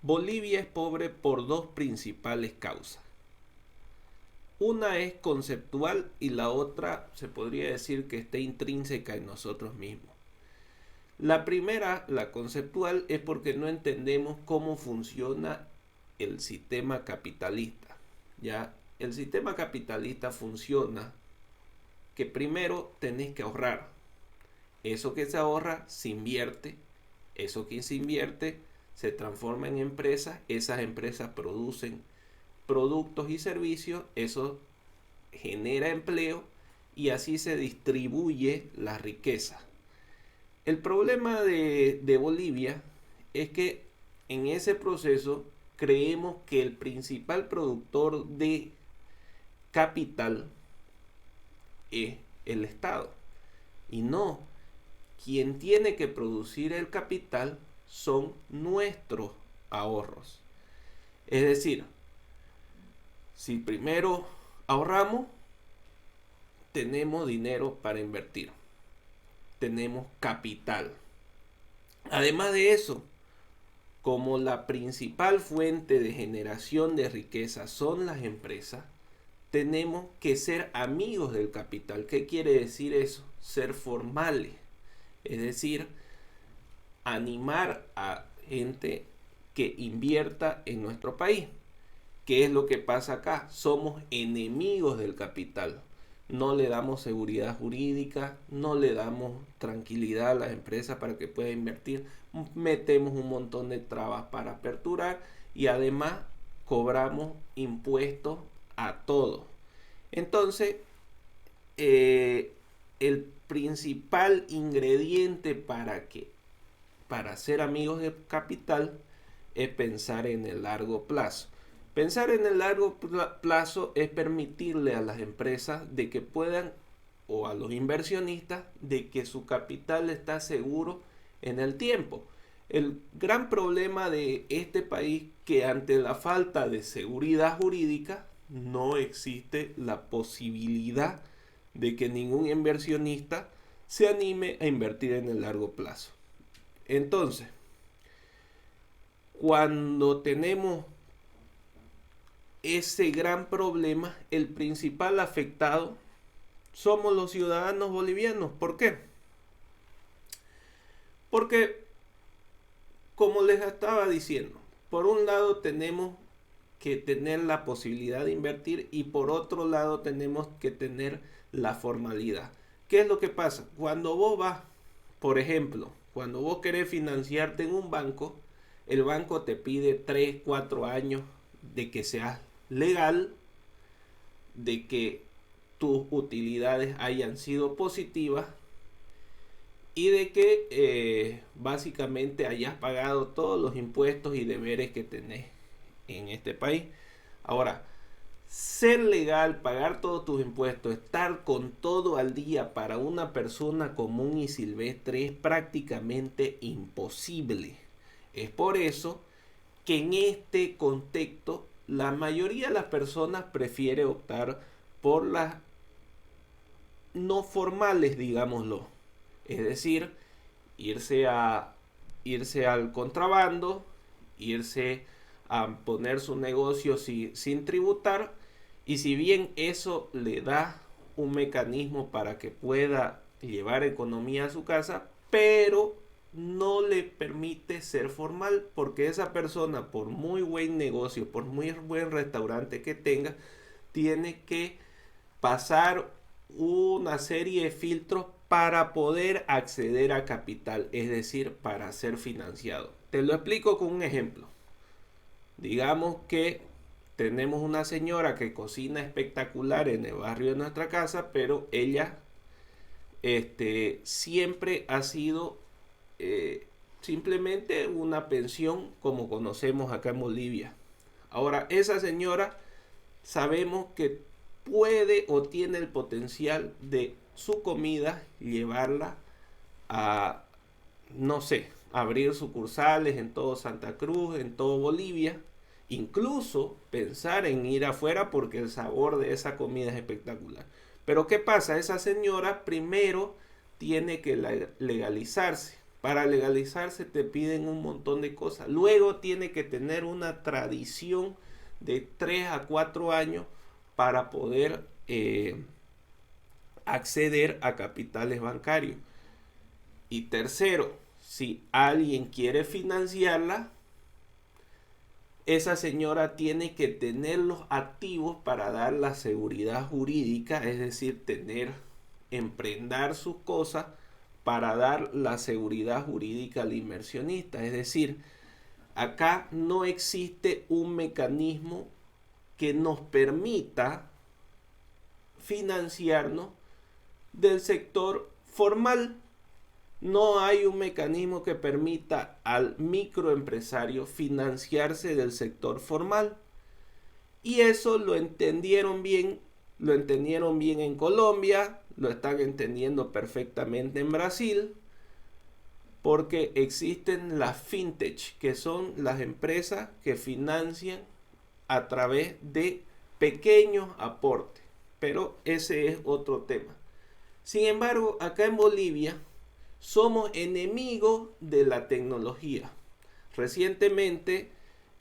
Bolivia es pobre por dos principales causas. Una es conceptual y la otra se podría decir que está intrínseca en nosotros mismos. La primera, la conceptual, es porque no entendemos cómo funciona el sistema capitalista. Ya, el sistema capitalista funciona que primero tenés que ahorrar. Eso que se ahorra se invierte. Eso que se invierte se transforma en empresas. Esas empresas producen productos y servicios. Eso genera empleo y así se distribuye la riqueza. El problema de Bolivia es que en ese proceso creemos que el principal productor de capital es el Estado. Y no, quien tiene que producir el capital son nuestros ahorros. Es decir, si primero ahorramos, tenemos dinero para invertir. Tenemos capital. Además de eso, como la principal fuente de generación de riqueza son las empresas, tenemos que ser amigos del capital. ¿Qué quiere decir eso? Ser formales. Es decir, animar a gente que invierta en nuestro país. ¿Qué es lo que pasa acá? Somos enemigos del capital. No le damos seguridad jurídica, no le damos tranquilidad a las empresas para que puedan invertir, metemos un montón de trabas para aperturar y además cobramos impuestos a todo. Entonces, el principal ingrediente para ser amigos del capital es pensar en el largo plazo. Pensar en el largo plazo es permitirle a las empresas de que puedan, o a los inversionistas, de que su capital está seguro en el tiempo. El gran problema de este país que ante la falta de seguridad jurídica no existe la posibilidad de que ningún inversionista se anime a invertir en el largo plazo. Entonces, cuando tenemos ese gran problema, el principal afectado somos los ciudadanos bolivianos. ¿Por qué? Porque, como les estaba diciendo, por un lado tenemos que tener la posibilidad de invertir y por otro lado tenemos que tener la formalidad. ¿Qué es lo que pasa? Cuando vos vas, por ejemplo, cuando vos querés financiarte en un banco, el banco te pide 3, 4 años de que seas legal, de que tus utilidades hayan sido positivas y de que básicamente hayas pagado todos los impuestos y deberes que tenés en este país. Ahora, ser legal, pagar todos tus impuestos, estar con todo al día para una persona común y silvestre es prácticamente imposible. Es por eso que en este contexto la mayoría de las personas prefiere optar por las no formales, digámoslo. Es decir, irse al contrabando, irse a poner su negocio sin tributar, y si bien eso le da un mecanismo para que pueda llevar economía a su casa, pero no le permite ser formal, porque esa persona, por muy buen negocio, por muy buen restaurante que tenga, tiene que pasar una serie de filtros para poder acceder a capital, es decir, para ser financiado. Te lo explico con un ejemplo. Digamos que tenemos una señora que cocina espectacular en el barrio de nuestra casa, pero ella siempre ha sido simplemente una pensión como conocemos acá en Bolivia. Ahora, esa señora sabemos que puede o tiene el potencial de su comida llevarla a, no sé, abrir sucursales en todo Santa Cruz, en todo Bolivia, incluso pensar en ir afuera porque el sabor de esa comida es espectacular. Pero ¿qué pasa? Esa señora primero tiene que legalizarse. Para legalizarse te piden un montón de cosas. Luego tiene que tener una tradición de 3 a 4 años para poder acceder a capitales bancarios. Y tercero, si alguien quiere financiarla, esa señora tiene que tener los activos para dar la seguridad jurídica, es decir, emprender sus cosas para dar la seguridad jurídica al inversionista. Es decir, acá no existe un mecanismo que nos permita financiarnos del sector formal. No hay un mecanismo que permita al microempresario financiarse del sector formal. Y eso lo entendieron bien en Colombia, lo están entendiendo perfectamente en Brasil, porque existen las fintech, que son las empresas que financian a través de pequeños aportes. Pero ese es otro tema. Sin embargo, acá en Bolivia somos enemigos de la tecnología. Recientemente,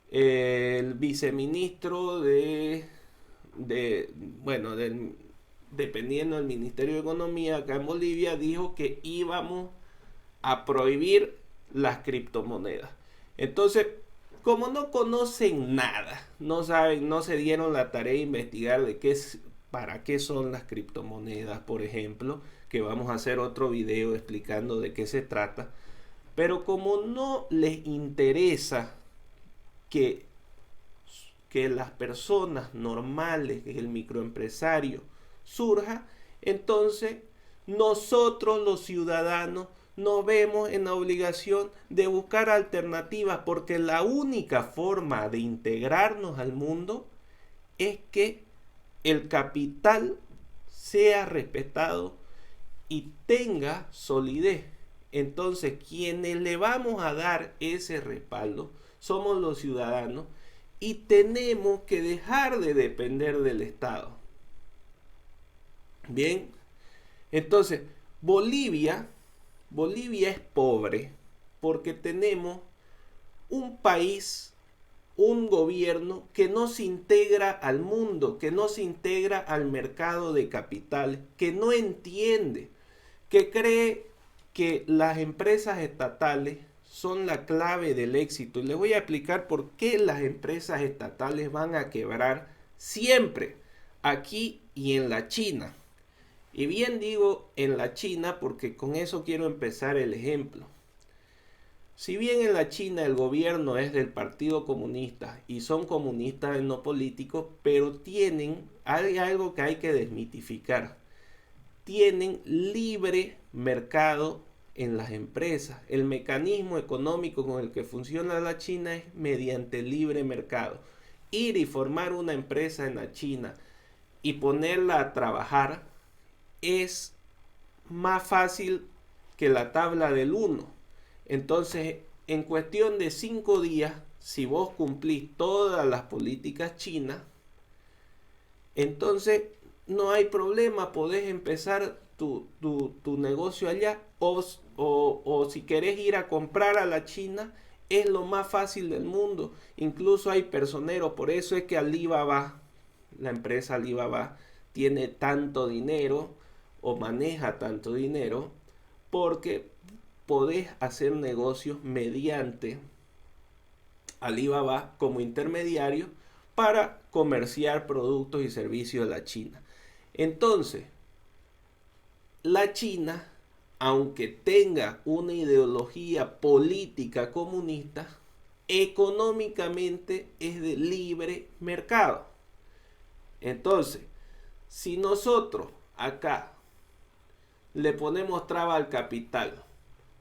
el viceministro dependiendo del Ministerio de Economía acá en Bolivia, dijo que íbamos a prohibir las criptomonedas. Entonces, como no conocen nada, no saben, no se dieron la tarea de investigar para qué son las criptomonedas, por ejemplo, que vamos a hacer otro video explicando de qué se trata. Pero como no les interesa que las personas normales, que el microempresario surja, entonces nosotros los ciudadanos nos vemos en la obligación de buscar alternativas, porque la única forma de integrarnos al mundo es que el capital sea respetado y tenga solidez. Entonces, quienes le vamos a dar ese respaldo somos los ciudadanos, y tenemos que dejar de depender del Estado. Bien, entonces Bolivia es pobre porque tenemos un país, un gobierno que no se integra al mundo, que no se integra al mercado de capitales, que no entiende, que cree que las empresas estatales son la clave del éxito. Y les voy a explicar por qué las empresas estatales van a quebrar siempre, aquí y en la China. Y bien digo en la China porque con eso quiero empezar el ejemplo. Si bien en la China el gobierno es del Partido Comunista y son comunistas en lo político, pero hay algo que hay que desmitificar. Tienen libre mercado en las empresas. El mecanismo económico con el que funciona la China es mediante libre mercado. Ir y formar una empresa en la China y ponerla a trabajar es más fácil que la tabla del 1. Entonces, en cuestión de 5 días, si vos cumplís todas las políticas chinas, entonces no hay problema, podés empezar tu negocio allá, o si querés ir a comprar a la China, es lo más fácil del mundo. Incluso hay personeros, por eso es que Alibaba, la empresa Alibaba, tiene tanto dinero o maneja tanto dinero, porque podés hacer negocios mediante Alibaba como intermediario para comerciar productos y servicios de la China. Entonces, la China, aunque tenga una ideología política comunista, económicamente es de libre mercado. Entonces, si nosotros acá le ponemos traba al capital,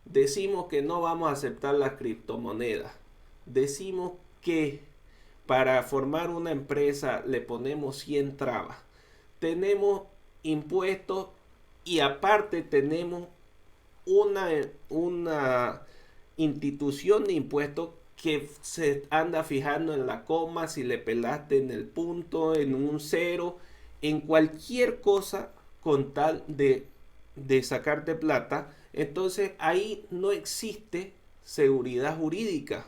decimos que no vamos a aceptar las criptomonedas, decimos que para formar una empresa le ponemos 100 trabas, tenemos impuestos y aparte tenemos una institución de impuestos que se anda fijando en la coma, si le pelaste en el punto, en un cero, en cualquier cosa con tal de sacarte plata. Entonces ahí no existe seguridad jurídica,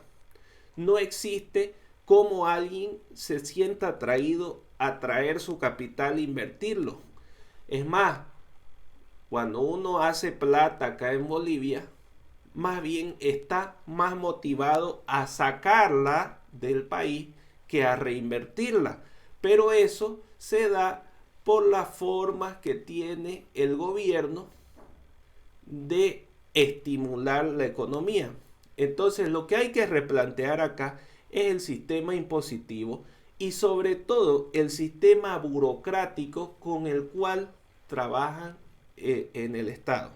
no existe cómo alguien se sienta atraído a traer su capital e invertirlo. Es más, cuando uno hace plata acá en Bolivia, más bien está más motivado a sacarla del país que a reinvertirla. Pero eso se da por las formas que tiene el gobierno de estimular la economía. Entonces lo que hay que replantear acá es el sistema impositivo y sobre todo el sistema burocrático con el cual trabajan en el Estado.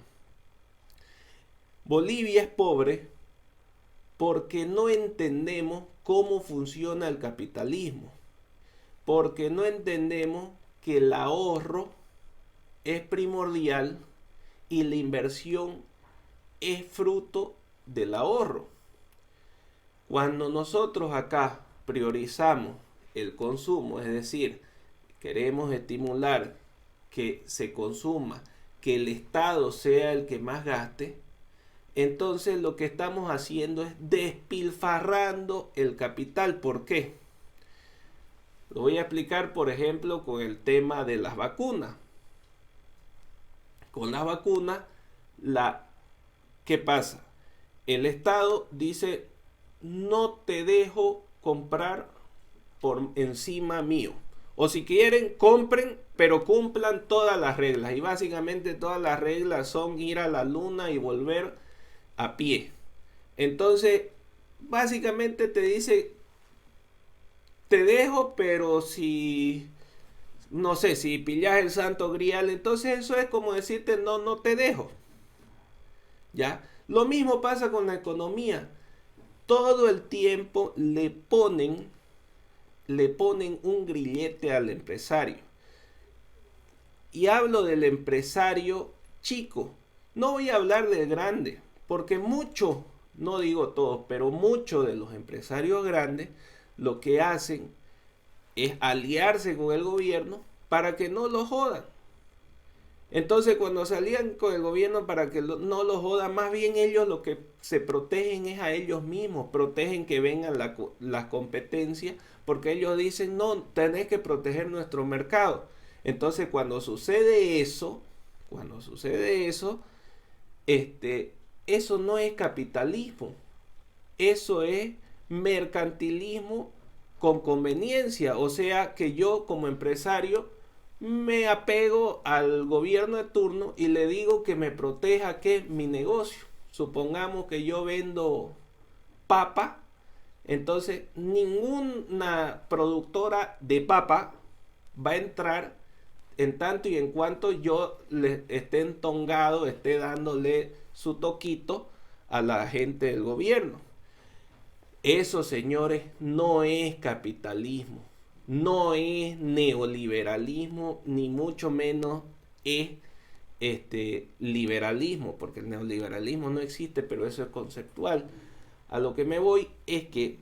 Bolivia es pobre porque no entendemos cómo funciona el capitalismo, porque no entendemos que el ahorro es primordial y la inversión es fruto del ahorro. Cuando nosotros acá priorizamos el consumo, es decir, queremos estimular que se consuma, que el Estado sea el que más gaste, entonces lo que estamos haciendo es despilfarrando el capital. ¿Por qué? Lo voy a explicar, por ejemplo, con el tema de las vacunas. Con las vacunas, ¿qué pasa? El Estado dice, no te dejo comprar por encima mío. O si quieren, compren, pero cumplan todas las reglas. Y básicamente todas las reglas son ir a la luna y volver a pie. Entonces, básicamente te dice, te dejo, pero si, no sé, si pillas el santo grial, entonces eso es como decirte, no, no te dejo. ¿Ya? Lo mismo pasa con la economía. Todo el tiempo le ponen un grillete al empresario. Y hablo del empresario chico. No voy a hablar del grande, porque muchos, no digo todos, pero muchos de los empresarios grandes lo que hacen es aliarse con el gobierno para que no lo jodan. Entonces cuando salían con el gobierno para que no los jodan, más bien ellos lo que se protegen es a ellos mismos, protegen que vengan las competencias, porque ellos dicen, no, tenés que proteger nuestro mercado. Entonces cuando sucede eso, eso no es capitalismo, eso es mercantilismo con conveniencia. O sea que yo como empresario me apego al gobierno de turno y le digo que me proteja que mi negocio. Supongamos que yo vendo papa, entonces ninguna productora de papa va a entrar en tanto y en cuanto yo le esté entongado, esté dándole su toquito a la gente del gobierno. Eso, señores, no es capitalismo, no es neoliberalismo, ni mucho menos es liberalismo, porque el neoliberalismo no existe, pero eso es conceptual. A lo que me voy es que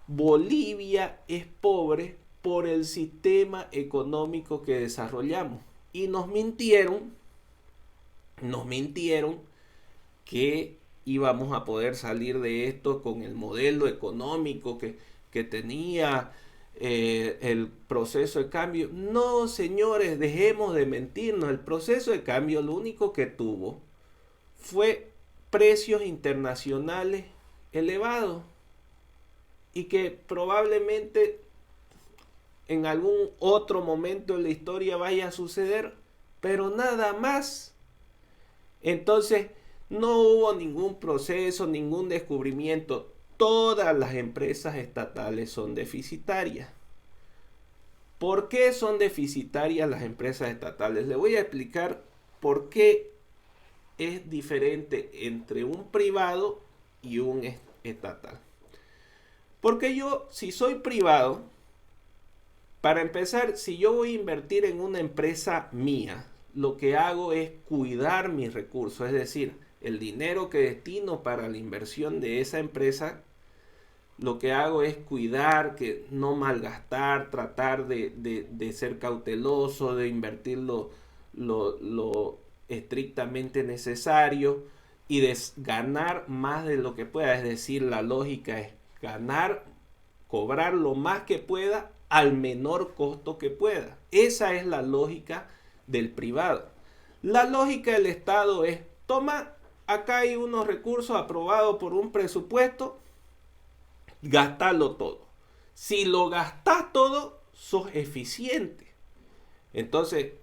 Bolivia es pobre por el sistema económico que desarrollamos. Y nos mintieron que íbamos a poder salir de esto con el modelo económico que tenía el proceso de cambio. No, señores, dejemos de mentirnos. El proceso de cambio lo único que tuvo fue precios internacionales elevados y que probablemente en algún otro momento de la historia vaya a suceder, pero nada más. Entonces, no hubo ningún proceso, ningún descubrimiento. Todas las empresas estatales son deficitarias. ¿Por qué son deficitarias las empresas estatales? Les voy a explicar por qué es diferente entre un privado y un estatal. Porque yo, si soy privado, para empezar, si yo voy a invertir en una empresa mía, lo que hago es cuidar mis recursos, es decir, el dinero que destino para la inversión de esa empresa, lo que hago es cuidar, que no malgastar, tratar de ser cauteloso, de invertir lo estrictamente necesario, y de ganar más de lo que pueda. Es decir, la lógica es ganar, cobrar lo más que pueda al menor costo que pueda. Esa es la lógica del privado. La lógica del Estado es, toma, acá hay unos recursos aprobados por un presupuesto, gastalo todo. Si lo gastas todo, sos eficiente. Entonces,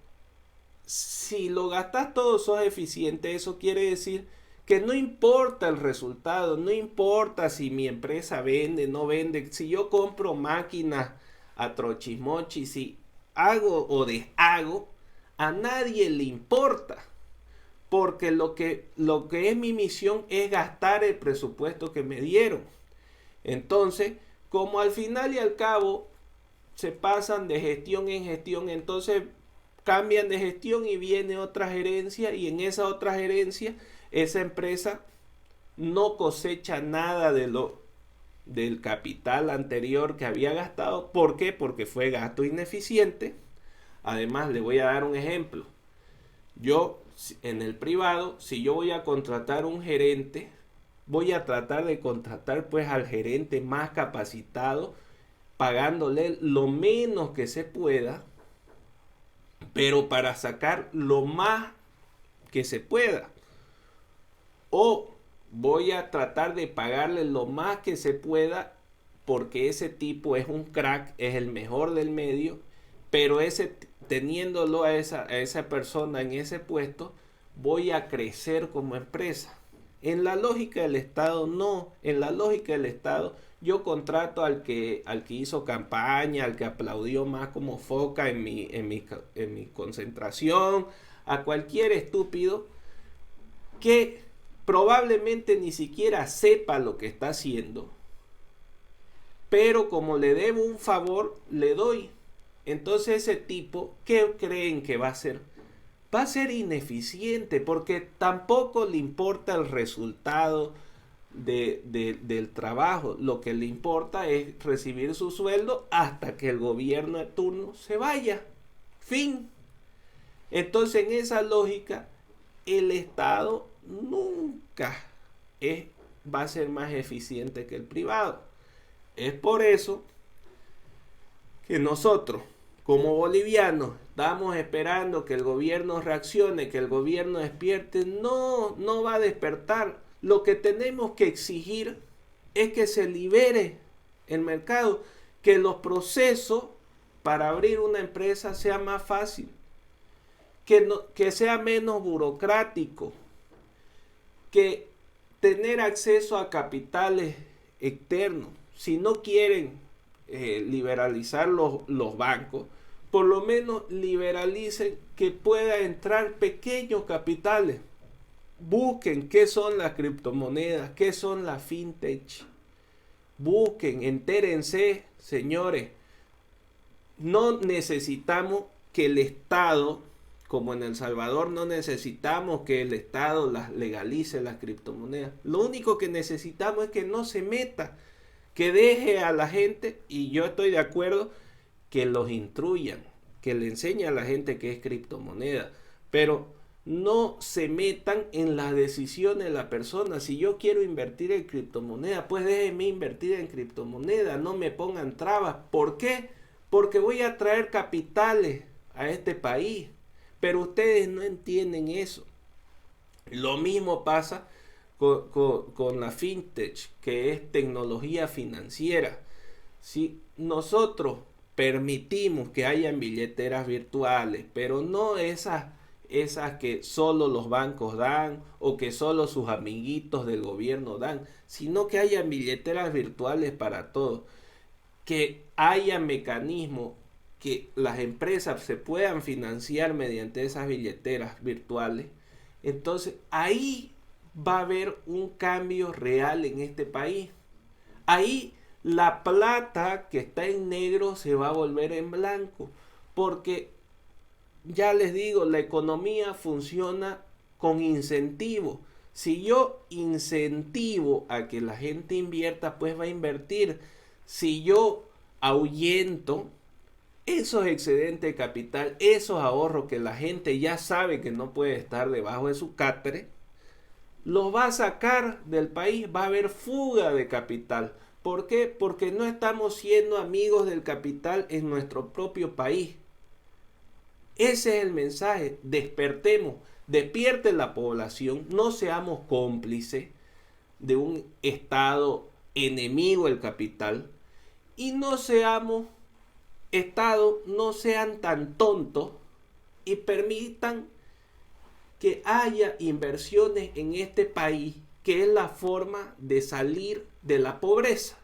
si lo gastas todo, sos eficiente. Eso quiere decir que no importa el resultado, no importa si mi empresa vende, no vende, si yo compro máquinas a trochimochi, si hago o deshago, a nadie le importa. Porque lo que es mi misión es gastar el presupuesto que me dieron. Entonces, como al final y al cabo se pasan de gestión en gestión, entonces cambian de gestión y viene otra gerencia, y en esa otra gerencia esa empresa no cosecha nada del capital anterior que había gastado. ¿Por qué? Porque fue gasto ineficiente. Además, le voy a dar un ejemplo. Yo, en el privado, si yo voy a contratar un gerente, voy a tratar de contratar pues al gerente más capacitado, pagándole lo menos que se pueda, pero para sacar lo más que se pueda. O voy a tratar de pagarle lo más que se pueda porque ese tipo es un crack, es el mejor del medio, pero teniéndolo a esa persona en ese puesto, voy a crecer como empresa. En la lógica del Estado, no. En la lógica del Estado, yo contrato al que hizo campaña, al que aplaudió más como foca en mi concentración, a cualquier estúpido que probablemente ni siquiera sepa lo que está haciendo, pero como le debo un favor, le doy. Entonces ese tipo, ¿qué creen que va a hacer? Va a ser ineficiente porque tampoco le importa el resultado del trabajo. Lo que le importa es recibir su sueldo hasta que el gobierno de turno se vaya. Fin. Entonces, en esa lógica, el Estado nunca va a ser más eficiente que el privado. Es por eso que nosotros, como bolivianos, estamos esperando que el gobierno reaccione, que el gobierno despierte. No, no va a despertar. Lo que tenemos que exigir es que se libere el mercado, que los procesos para abrir una empresa sean más fácil, que sea menos burocrático, que tener acceso a capitales externos. Si no quieren liberalizar los bancos, por lo menos liberalicen que pueda entrar pequeños capitales. Busquen qué son las criptomonedas, qué son las fintech. Busquen, entérense, señores. No necesitamos que el Estado, como en El Salvador, no necesitamos que el Estado las legalice las criptomonedas. Lo único que necesitamos es que no se meta, que deje a la gente, y yo estoy de acuerdo, que los instruyan, que le enseñe a la gente qué es criptomoneda, pero no se metan en las decisiones de la persona. Si yo quiero invertir en criptomoneda, pues déjenme invertir en criptomoneda, no me pongan trabas. ¿Por qué? Porque voy a traer capitales a este país, pero ustedes no entienden eso. Lo mismo pasa con la fintech, que es tecnología financiera. Si nosotros permitimos que hayan billeteras virtuales, pero no esas que solo los bancos dan o que solo sus amiguitos del gobierno dan, sino que hayan billeteras virtuales para todos, que haya mecanismos que las empresas se puedan financiar mediante esas billeteras virtuales. Entonces ahí va a haber un cambio real en este país. Ahí la plata que está en negro se va a volver en blanco, porque ya les digo, la economía funciona con incentivo. Si yo incentivo a que la gente invierta, pues va a invertir. Si yo ahuyento esos excedentes de capital, esos ahorros que la gente ya sabe que no puede estar debajo de su catre, los va a sacar del país, va a haber fuga de capital. ¿Por qué? Porque no estamos siendo amigos del capital en nuestro propio país. Ese es el mensaje. Despertemos, despierte la población, no seamos cómplices de un Estado enemigo del capital y no seamos Estado, no sean tan tontos y permitan que haya inversiones en este país, que es la forma de salir de la pobreza.